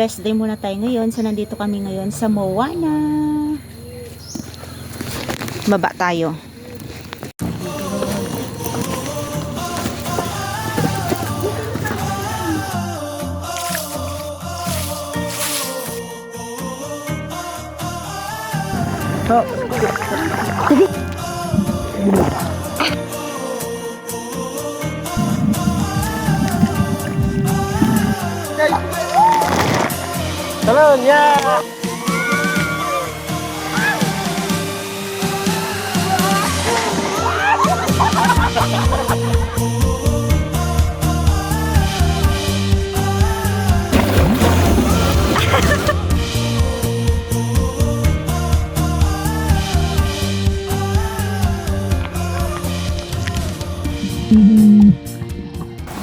Rest day muna tayo ngayon. So, nandito kami ngayon sa Moana. Baba tayo. Oh. Tadi. Talon, ya.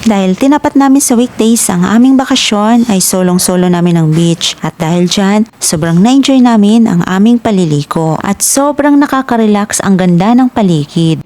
Dahil tinapat namin sa weekdays ang aming bakasyon ay solong-solo namin ang beach at dahil dyan, sobrang na-enjoy namin ang aming paliliko at sobrang nakaka-relax ang ganda ng paligid.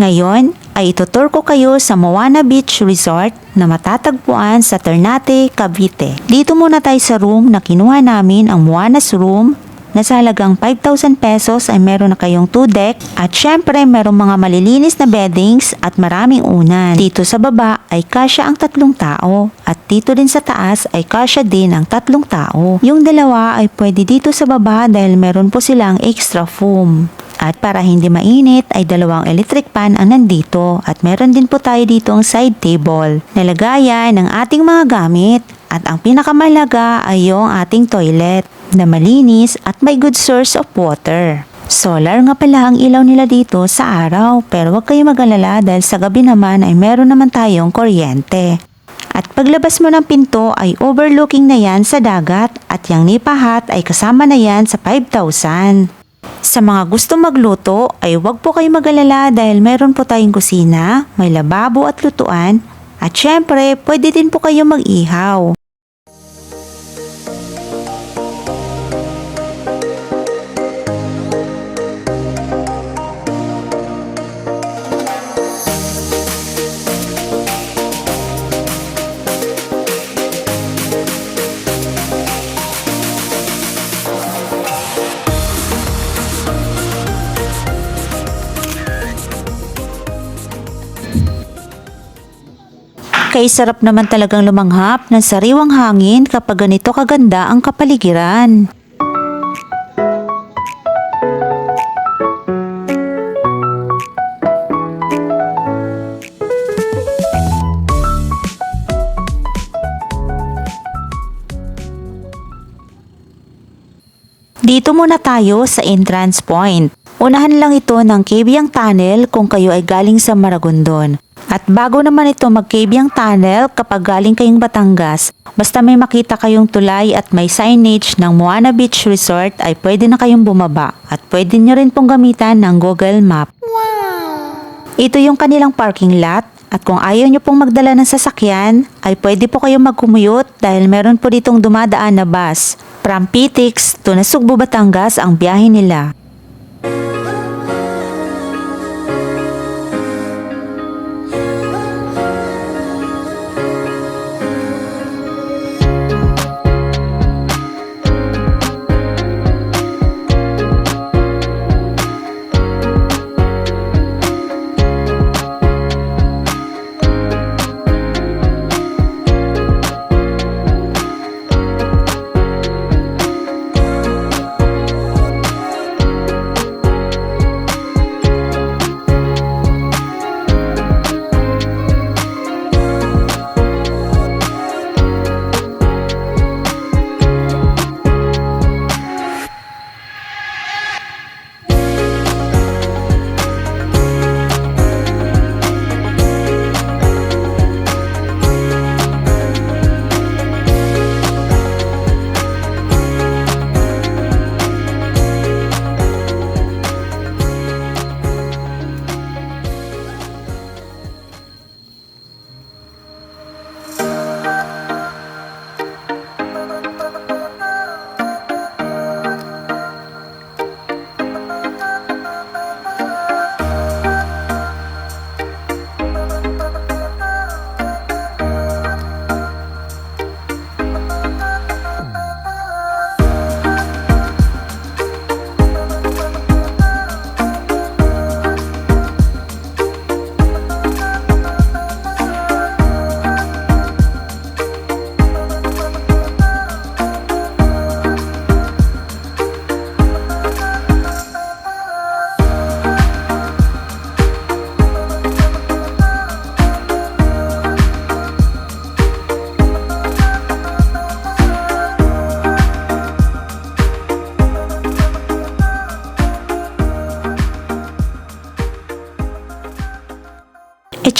Ngayon ay itutur ko kayo sa Moana Beach Resort na matatagpuan sa Ternate, Cavite. Dito muna tayo sa room na kinuha namin, ang Moana's Room, na sa halagang 5,000 pesos ay meron na kayong 2 deck at syempre merong mga malilinis na beddings at maraming unan. Dito sa baba ay kasya ang 3 tao at dito din sa taas ay kasya din ang 3 tao. Yung dalawa ay pwede dito sa baba dahil meron po silang extra foam. At para hindi mainit ay 2 electric pan ang nandito at meron din po tayo dito ang side table na lagayan ng ating mga gamit at ang pinakamalaga ay yung ating toilet na malinis at may good source of water. Solar nga pala ang ilaw nila dito sa araw pero huwag kayo mag-alala dahil sa gabi naman ay meron naman tayong kuryente. At paglabas mo ng pinto ay overlooking na yan sa dagat at yung nipa hut ay kasama na yan sa 5,000. Sa mga gusto magluto ay huwag po kayo mag-alala dahil meron po tayong kusina, may lababo at lutuan at syempre pwede din po kayo mag-ihaw. Kay sarap naman talagang lumanghap ng sariwang hangin kapag ganito kaganda ang kapaligiran. Dito muna tayo sa entrance point. Unahan lang ito ng Cabiang Tunnel kung kayo ay galing sa Maragondon. At bago naman ito mag-Cabiang Tunnel kapag galing kayong Batangas, basta may makita kayong tulay at may signage ng Moana Beach Resort ay pwede na kayong bumaba at pwede nyo rin pong gamitan ng Google Map. Wow! Ito yung kanilang parking lot at kung ayaw nyo pong magdala ng sasakyan ay pwede po kayong mag-commute dahil meron po ditong dumadaan na bus. From Pitix to Nasugbu, Batangas ang biyahe nila.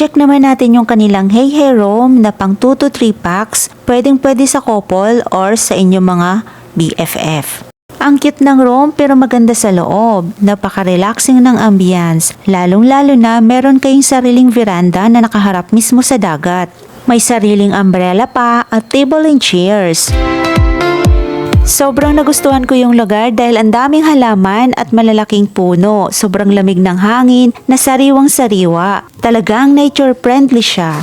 I-check naman natin yung kanilang Hey Hey Room na pang 2 to 3 packs. Pwedeng pwede sa couple or sa inyong mga BFF. Ang cute ng room pero maganda sa loob. Napaka-relaxing ng ambience. Lalong-lalo na meron kayong sariling veranda na nakaharap mismo sa dagat. May sariling umbrella pa at table and chairs. Sobrang nagustuhan ko yung lugar dahil ang daming halaman at malalaking puno. Sobrang lamig ng hangin na sariwang-sariwa. Talagang nature friendly siya.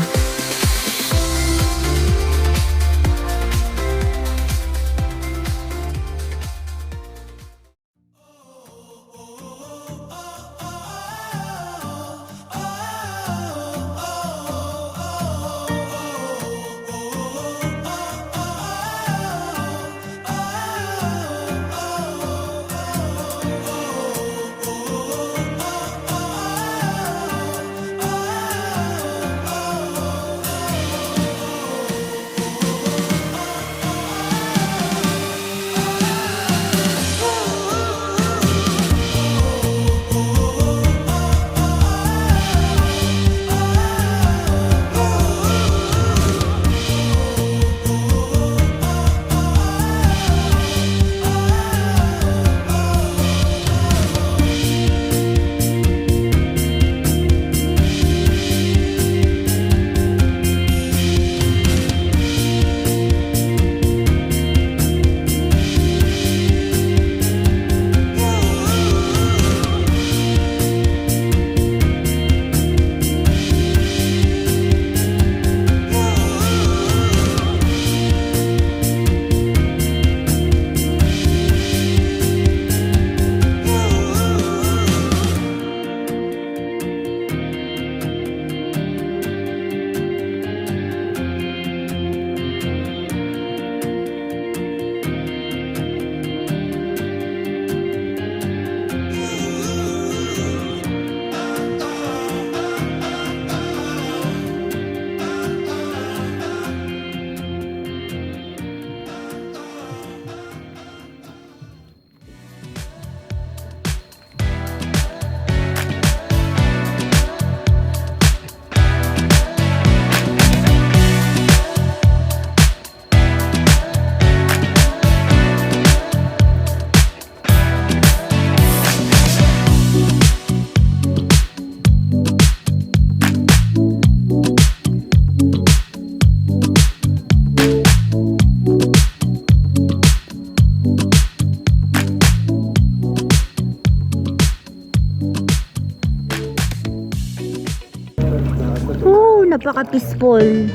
Napaka-peaceful.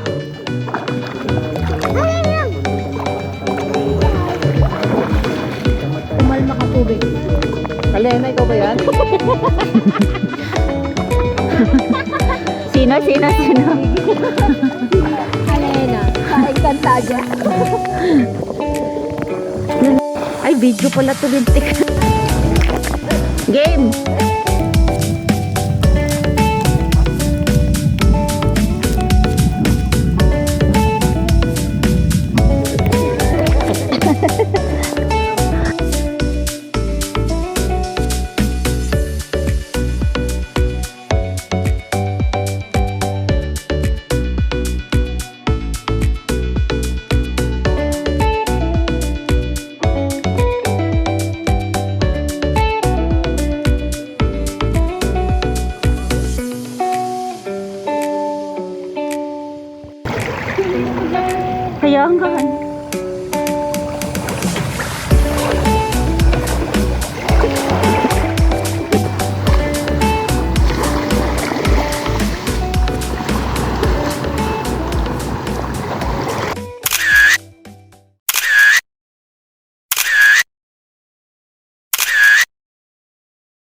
Kumalma ka tubig. Kalena, ikaw ba yan? Sino? Kalena, ka-encantada. Ay, video pala to, lintik. Game!